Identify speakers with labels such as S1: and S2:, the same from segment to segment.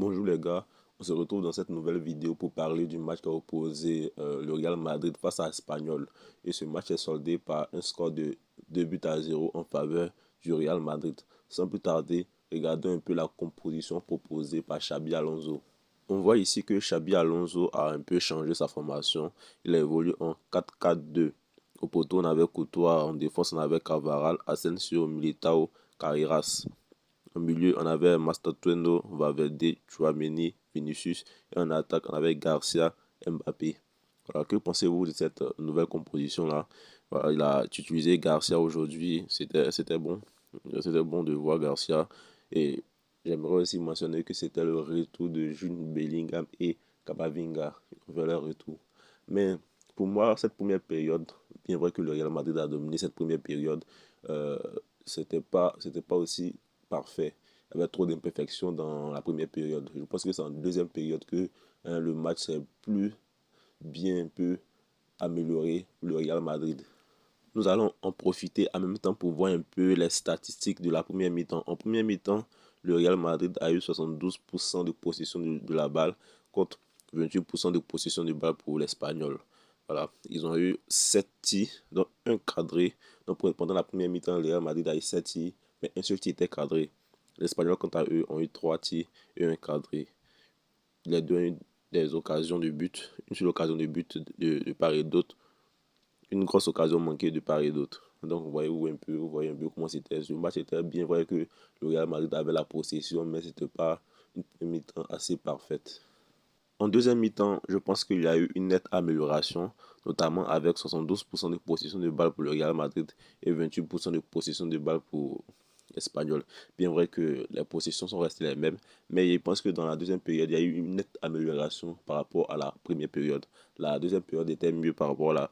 S1: Bonjour les gars, on se retrouve dans cette nouvelle vidéo pour parler du match qui a opposé le Real Madrid face à Espanyol. Et ce match est soldé par un score de 2 buts à 0 en faveur du Real Madrid. Sans plus tarder, regardons un peu la composition proposée par Xabi Alonso. On voit ici que Xabi Alonso a un peu changé sa formation. Il a évolué en 4-4-2. Au poteau, on avait Courtois, en défense, on avait Cavaral, Asensio, Militao, Carreras. Au milieu, on avait Mastertuendo, Valverde, Tchouaméni, Vinicius. Et en attaque, on avait Garcia, Mbappé. Voilà, que pensez-vous de cette nouvelle composition-là? Voilà, il a utilisé Garcia aujourd'hui. C'était bon. C'était bon de voir Garcia. Et j'aimerais aussi mentionner que c'était le retour de Jude Bellingham et Camavinga vers leur retour. Mais pour moi, cette première période, bien vrai que le Real Madrid a dominé cette première période, euh, c'était pas aussi parfait. Il y avait trop d'imperfections dans la première période. Je pense que c'est en deuxième période que le match s'est plus bien un peu amélioré pour le Real Madrid. Nous allons en profiter en même temps pour voir un peu les statistiques de la première mi-temps. En première mi-temps, le Real Madrid a eu 72% de possession de la balle contre 28% de possession de balle pour l'Espagnol. Voilà, ils ont eu 7 tirs, dont un cadré. Donc pendant la première mi-temps, le Real Madrid a eu 7 tirs, mais un seul tir était cadré. Les Espagnols, quant à eux, ont eu 3 tirs et un cadré. Les deux ont eu des occasions de but, une seule occasion de but de part et d'autre, une grosse occasion manquée de part et d'autre. Donc vous voyez un peu comment c'était. Le match était bien vrai que le Real Madrid avait la possession, mais c'était pas une mi-temps assez parfaite. En deuxième mi-temps, je pense qu'il y a eu une nette amélioration, notamment avec 72% de possession de balle pour le Real Madrid et 28% de possession de balle pour l'Espagnol. Bien vrai que les possessions sont restées les mêmes, mais je pense que dans la deuxième période, il y a eu une nette amélioration par rapport à la première période. La deuxième période était mieux par rapport à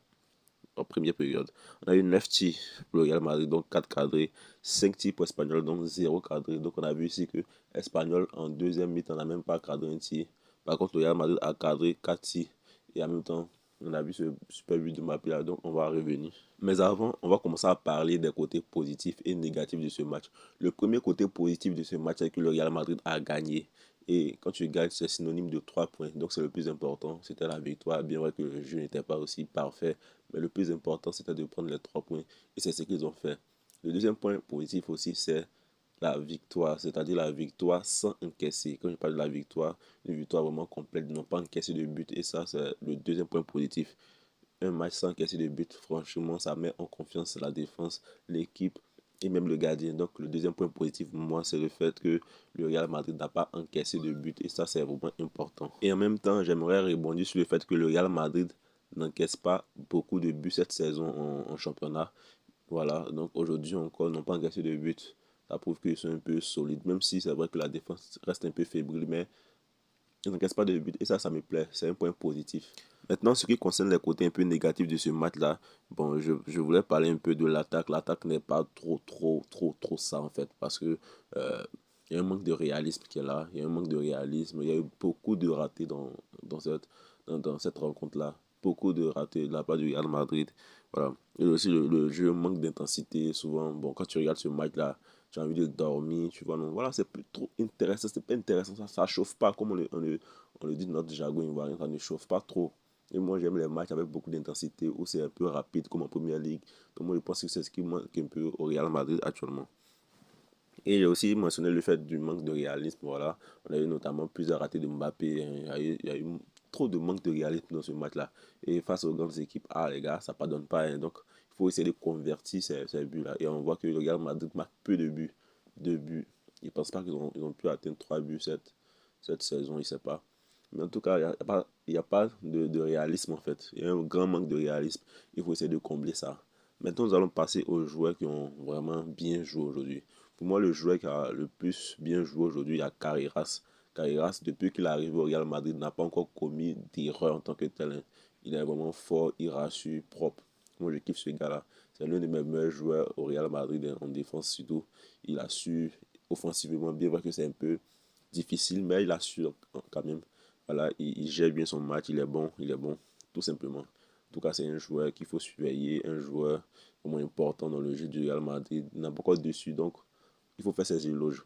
S1: la première période. On a eu 9 tirs pour le Real Madrid, donc 4 cadrés, 5 tirs pour Espanyol, donc 0 cadré. Donc on a vu ici que Espanyol en deuxième mi-temps n'a même pas cadré un tir. Par contre, le Real Madrid a cadré 4 tirs. Et en même temps, on a vu ce super but de Mbappé là, donc on va revenir. Mais avant, on va commencer à parler des côtés positifs et négatifs de ce match. Le premier côté positif de ce match, c'est que le Real Madrid a gagné. Et quand tu gagnes, c'est synonyme de 3 points. Donc c'est le plus important. C'était la victoire. Bien vrai que le jeu n'était pas aussi parfait. Mais le plus important, c'était de prendre les 3 points. Et c'est ce qu'ils ont fait. Le deuxième point positif aussi, c'est la victoire. C'est-à-dire la victoire sans encaisser. Quand je parle de la victoire, une victoire vraiment complète. Ils n'ont pas encaissé de but. Et ça, c'est le deuxième point positif. Un match sans encaisser de but, franchement, ça met en confiance la défense, l'équipe et même le gardien. Donc, le deuxième point positif, moi, c'est le fait que le Real Madrid n'a pas encaissé de but. Et ça, c'est vraiment important. Et en même temps, j'aimerais rebondir sur le fait que le Real Madrid n'encaisse pas beaucoup de buts cette saison en championnat. Voilà, donc aujourd'hui encore, ils n'ont pas encaissé de but. Ça prouve qu'ils sont un peu solides, même si c'est vrai que la défense reste un peu fébrile, mais ils n'encaissent pas de but. Et ça me plaît. C'est un point positif. Maintenant, ce qui concerne les côtés un peu négatifs de ce match-là, bon, je voulais parler un peu de l'attaque. L'attaque n'est pas trop ça, en fait, parce que il y a un manque de réalisme qui est là. Il y a un manque de réalisme. Il y a eu beaucoup de ratés dans cette rencontre-là. Beaucoup de ratés de la part du Real Madrid. Voilà. Et aussi, le jeu manque d'intensité. Souvent, bon, quand tu regardes ce match-là, tu as envie de dormir, tu vois. Non, voilà, c'est plus trop intéressant. C'est pas intéressant. Ça chauffe pas, comme on le dit dans notre jargon ivoirien. Ça ne chauffe pas trop. Et moi, j'aime les matchs avec beaucoup d'intensité, où c'est un peu rapide, comme en Première Ligue. Donc, moi, je pense que c'est ce qui manque un peu au Real Madrid actuellement. Et j'ai aussi mentionné le fait du manque de réalisme. Voilà. On a eu notamment plusieurs ratés de Mbappé. Il y a eu trop de manque de réalisme dans ce match-là. Et face aux grandes équipes, les gars, ça ne pardonne pas. Hein. Donc, il faut essayer de convertir ces buts-là. Et on voit que le Real Madrid marque peu de buts. Deux buts. Je ne pense pas qu'ils ont pu atteindre 3 buts cette saison. Je ne sais pas. Mais en tout cas, il n'y a pas de réalisme en fait. Il y a un grand manque de réalisme. Il faut essayer de combler ça. Maintenant, nous allons passer aux joueurs qui ont vraiment bien joué aujourd'hui. Pour moi, le joueur qui a le plus bien joué aujourd'hui, il y a Carreras. Carreras, depuis qu'il est arrivé au Real Madrid, n'a pas encore commis d'erreur en tant que tel. Hein. Il est vraiment fort, il rassure, propre. Moi, je kiffe ce gars-là. C'est l'un de mes meilleurs joueurs au Real Madrid, hein, en défense surtout. Il a su offensivement, bien vrai que c'est un peu difficile, mais il assure quand même. Voilà, il gère bien son match, il est bon, tout simplement. En tout cas, c'est un joueur qu'il faut surveiller, un joueur vraiment important dans le jeu du Real Madrid. Il n'a pas encore dessus, donc il faut faire ses éloges.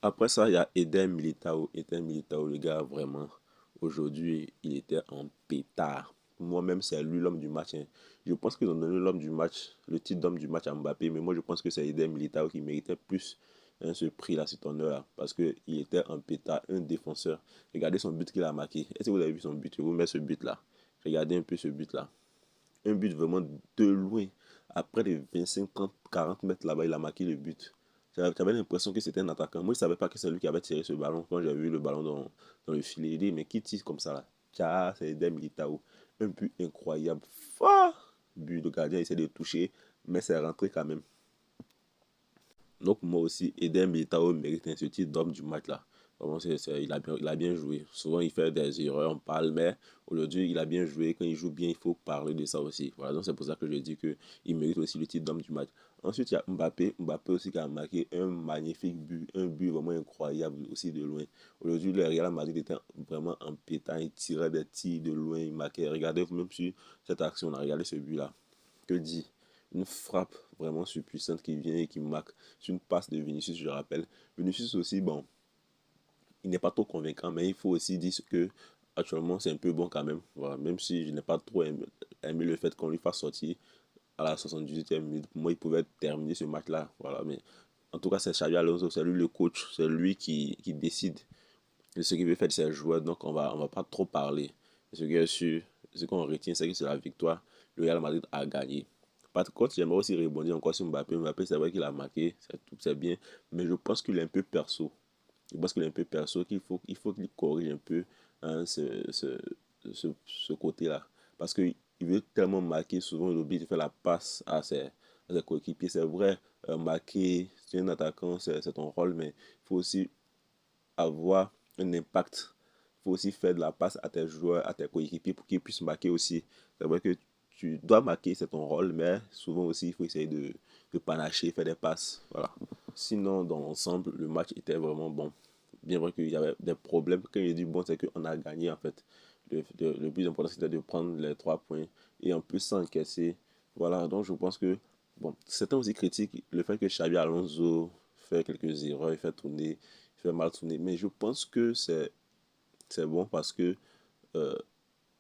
S1: Après ça, il y a Eder Militao. Eder Militao, le gars, vraiment, aujourd'hui, il était en pétard. Moi-même, c'est lui l'homme du match, hein. Je pense qu'ils ont donné l'homme du match, le titre d'homme du match à Mbappé, mais moi, je pense que c'est Eder Militao qui méritait plus, hein, ce prix-là, cet honneur-là, parce qu'il était en pétard, un défenseur. Regardez son but qu'il a marqué. Est-ce que vous avez vu son but? Je vous mets ce but-là. Regardez un peu ce but-là. Un but vraiment de loin. Après les 25, 30, 40 mètres là-bas, il a marqué le but. J'avais l'impression que c'était un attaquant. Moi, je ne savais pas que c'est lui qui avait tiré ce ballon. Quand j'ai vu le ballon dans le filet, il dit, mais qui tire comme ça là? Tiens, c'est Eder Militao. Un but incroyable. Fort but, le gardien essaie de toucher, mais c'est rentré quand même. Donc, moi aussi, Eder Militao mérite ce titre d'homme du match là. Vraiment, il a bien joué. Souvent, il fait des erreurs, on parle, mais aujourd'hui, il a bien joué. Quand il joue bien, il faut parler de ça aussi. Voilà, donc c'est pour ça que je dis qu'il mérite aussi le titre d'homme du match. Ensuite, il y a Mbappé. Mbappé aussi qui a marqué un magnifique but, un but vraiment incroyable aussi de loin. Aujourd'hui, le Real Madrid était vraiment en pétant. Il tirait des tirs de loin, il marquait. Regardez, même sur cette action, on a regardé ce but-là. Que dit? Une frappe vraiment surpuissante qui vient et qui marque sur une passe de Vinicius, je rappelle. Vinicius aussi, bon, il n'est pas trop convaincant, mais il faut aussi dire que actuellement c'est un peu bon quand même. Voilà. Même si je n'ai pas trop aimé le fait qu'on lui fasse sortir à la 78e minute. Pour moi, il pouvait terminer ce match-là. Voilà. Mais en tout cas, c'est Xabi Alonso, c'est lui le coach, c'est lui qui décide de ce qu'il veut faire de ses joueurs. Donc on va pas trop parler. Ce qui est sûr, ce qu'on retient, c'est que c'est la victoire. Le Real Madrid a gagné. Par contre, j'aimerais aussi rebondir encore sur Mbappé. Mbappé, c'est vrai qu'il a marqué, c'est bien, mais je pense qu'il est un peu perso. Je pense qu'il est un peu perso, il faut qu'il corrige un peu, hein, ce côté-là. Parce qu'il veut tellement marquer, souvent il oublie de faire la passe à ses coéquipiers. C'est vrai, marquer, c'est un attaquant, c'est ton rôle, mais il faut aussi avoir un impact. Il faut aussi faire de la passe à tes joueurs, à tes coéquipiers pour qu'ils puissent marquer aussi. C'est vrai que tu dois marquer, c'est ton rôle, mais souvent aussi, il faut essayer de panacher, faire des passes. Voilà. Sinon, dans l'ensemble, le match était vraiment bon. Bien vrai qu'il y avait des problèmes. Quand je dis bon, c'est qu'on a gagné en fait. Le plus important, c'était de prendre les 3 points et en plus sans encaisser. Voilà, donc je pense que, bon, certains aussi critiquent le fait que Xabi Alonso fait quelques erreurs, il fait mal tourner. Mais je pense que c'est bon parce que euh,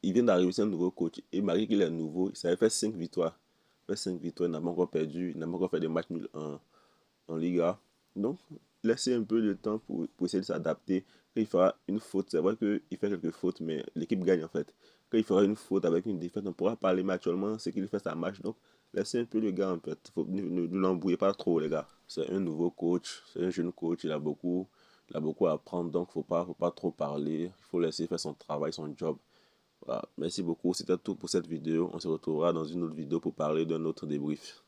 S1: il vient d'arriver, c'est un nouveau coach. Et malgré qu'il est nouveau, ça avait fait 5 victoires. Il a fait 5 victoires, il n'a pas encore perdu, il n'a pas encore fait des matchs nuls en Liga. Donc, laissez un peu de temps pour essayer de s'adapter. Quand il fera une faute, c'est vrai qu'il fait quelques fautes, mais l'équipe gagne en fait. Quand il fera une faute avec une défaite, on pourra parler, mais actuellement, c'est qu'il fait sa match. Donc, laissez un peu le gars en fait. Ne l'embrouillez pas trop, les gars. C'est un nouveau coach, c'est un jeune coach, il a beaucoup à apprendre, donc faut pas trop parler. Il faut laisser faire son travail, son job. Voilà. Merci beaucoup, c'était tout pour cette vidéo. On se retrouvera dans une autre vidéo pour parler d'un autre débrief.